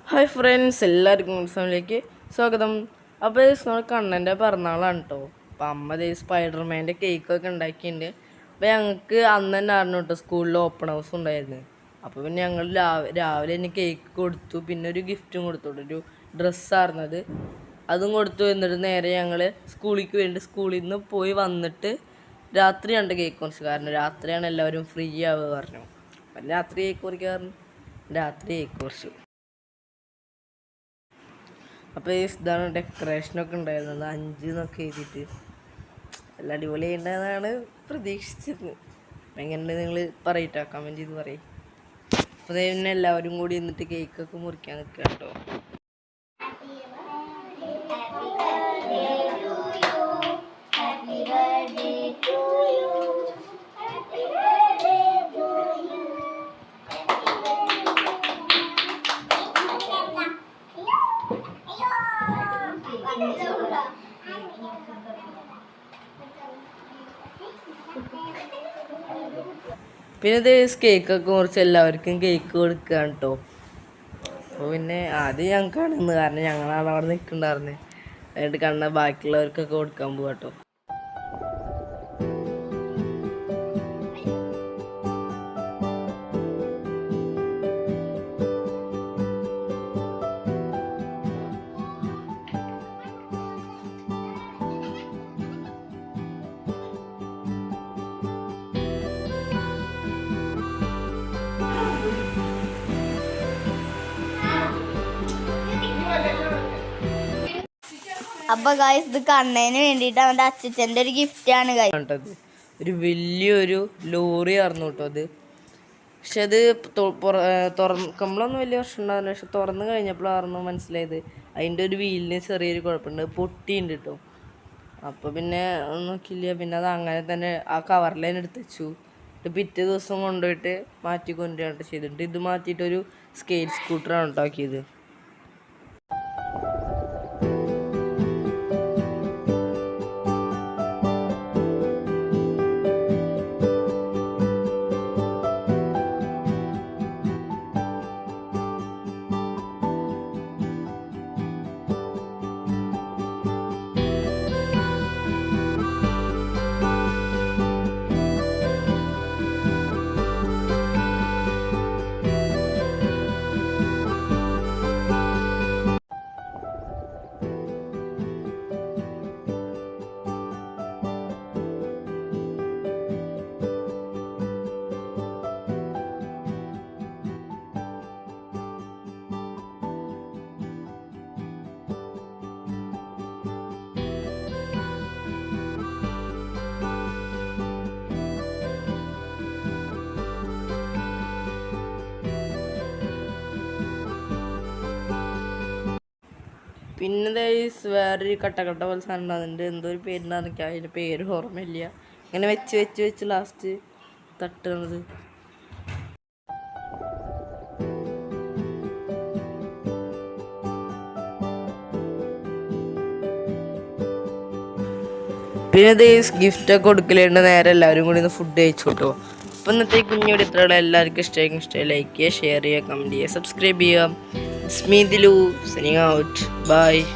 Hi friends, എല്ലാവർക്കും ഉത്സവത്തിലേക്ക് സ്വാഗതം. അപ്പോൾ നമ്മൾ കണ്ണൻ്റെ പിറന്നാളാണ് കേട്ടോ. അപ്പോൾ അമ്മ സ്പൈഡർമാൻ്റെ കേക്കൊക്കെ ഉണ്ടാക്കിയിട്ടുണ്ട്. അപ്പോൾ ഞങ്ങൾക്ക് അന്ന് തന്നെ അറിഞ്ഞു കേട്ടോ സ്കൂളിൽ ഓപ്പൺ ഹൗസ് ഉണ്ടായിരുന്നു. അപ്പോൾ പിന്നെ ഞങ്ങൾ രാവിലെ തന്നെ കേക്ക് കൊടുത്തു, പിന്നെ ഒരു ഗിഫ്റ്റും കൊടുത്തു, ഒരു ഡ്രസ്സായിരുന്നത്, അതും കൊടുത്തു. എന്നിട്ട് നേരെ ഞങ്ങൾ സ്കൂളിൽ നിന്ന് പോയി വന്നിട്ട് രാത്രിയാണ് കേക്ക് മുറിച്ചു. കാരണം രാത്രിയാണ് എല്ലാവരും ഫ്രീ ആവുക പറഞ്ഞു. അപ്പം രാത്രി കേക്ക് മുറിക്കാറുണ്ട്, രാത്രി കേക്ക് മുറിച്ചു. അപ്പോൾ ഇതാണ് ഡെക്കറേഷനൊക്കെ ഉണ്ടായിരുന്നത്, 5 എന്നൊക്കെ എഴുതിയിട്ട് നല്ല അടിപൊളി ഉണ്ടെന്നാണ് പ്രതീക്ഷിച്ചത്. എങ്ങനെയുണ്ട് നിങ്ങൾ പറയട്ടോ, കമൻറ്റ് ചെയ്ത് പറയും. അപ്പോൾ പിന്നെ എല്ലാവരും കൂടി എന്നിട്ട് കേക്കൊക്കെ മുറിക്കാൻ നിൽക്കുക കേട്ടോ. പിന്നെ ഇത് കേക്കൊക്കെ മുറിച്ച് എല്ലാവർക്കും കേക്ക് കൊടുക്കുകയാണ് കേട്ടോ. അപ്പോൾ പിന്നെ ആദ്യം ഞങ്ങൾക്കാണ് ഇന്ന്, കാരണം ഞങ്ങളാണ് അവിടെ നിൽക്കുന്നുണ്ടായിരുന്നത്. എന്നിട്ട് കണ്ട ബാക്കിയുള്ളവർക്കൊക്കെ കൊടുക്കാൻ പോവാ കേട്ടോ. അപ്പൊ ഗായ്സ്, ഇത് കണ്ണന് വേണ്ടിട്ട് അവന്റെ അച്ഛൻ്റെ ഒരു ഗിഫ്റ്റ് ആണ് ഗായ്സ്. ഒരു വലിയൊരു ലോറി ആയിരുന്നു കേട്ടോ അത്. പക്ഷെ അത് തുറക്കുമ്പോഴൊന്നും വലിയ പ്രശ്നം ഉണ്ടാവില്ല. പക്ഷെ തുറന്നു കഴിഞ്ഞപ്പോഴായിരുന്നു മനസ്സിലായത് അതിൻ്റെ ഒരു വീലിന് ചെറിയൊരു കുഴപ്പമുണ്ട്, പൊട്ടിയുണ്ട് കേട്ടോ. അപ്പോൾ പിന്നെ നോക്കിയില്ല, പിന്നെ അത് അങ്ങനെ തന്നെ ആ കവറിലേനെ എടുത്ത് വെച്ചു. പിറ്റേ ദിവസം കൊണ്ടുപോയിട്ട് മാറ്റി കൊണ്ടുവരാണ്ട് ചെയ്തിട്ട് ഇത് മാറ്റിയിട്ടൊരു സ്കേറ്റ് സ്കൂട്ടറാണ് ഉണ്ടാക്കിയത്. പിന്നെ വേറൊരു കട്ട പോലെ സാധനം ഉണ്ടാകുന്നുണ്ട്, എന്തോ ഒരു പേരുണ്ടാകുന്ന എനിക്ക് അതിൻ്റെ പേര് ഓർമ്മയില്ല. ഇങ്ങനെ വെച്ച് ലാസ്റ്റ് തട്ടുന്നത്. പിന്നെ ഇത് ഗിഫ്റ്റൊക്കെ കൊടുക്കലുണ്ട്. നേരെ എല്ലാവരും കൂടി ഒന്ന് ഫുഡ് കഴിച്ചോട്ടോ. അപ്പോൾ ഇന്നത്തെ കുഞ്ഞോട് ഇത്രയുള്ള എല്ലാവർക്കും ഇഷ്ടമായി ലൈക്ക് ചെയ്യുക, ഷെയർ ചെയ്യുക, കമൻറ്റ് ചെയ്യുക, സബ്സ്ക്രൈബ് ചെയ്യുക. It's me, Dilu, signing out. Bye.